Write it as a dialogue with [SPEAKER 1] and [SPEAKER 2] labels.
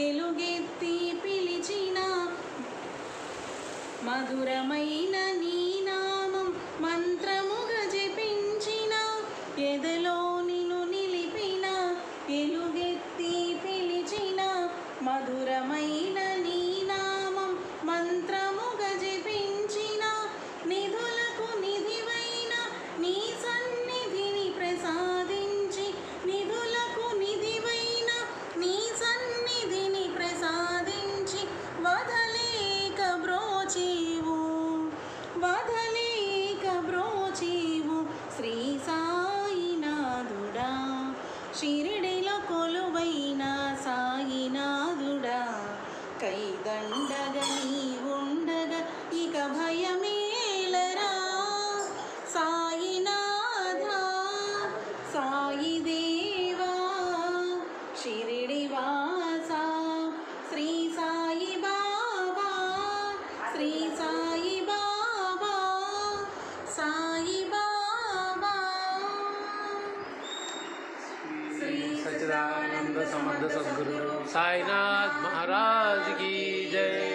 [SPEAKER 1] ఎలుగెత్తి పిలిచిన మధురమైన నీ నామం మంత్రముగా జపించిన ఎదలో నిన్ను నిలిపిన ఎలుగెత్తి పిలిచిన మధురమైన నీ నామం మంత్రముగా జపించిన నిధులకు నిధివైన నీ సన్నిధిని ప్రసాదించి నిధులకు నిధివైన నీ సన్నిధిని ప్రసాదించి వదలేక బ్రోచీవు శ్రీ సాయినాథుడా షిరిడిలో కొలువైన సాయినాథుడా కైదండగా నీవుండగా ఇక భయమేలరా సాయినాథా సాయి దేవా షిరిడి వాసా శ్రీ సాయి బాబా శ్రీ సాయి బాబా సాయి బాబా
[SPEAKER 2] श्री सच्चिदानंद समर्थ सद्गुरु साईनाथ महाराज की जय।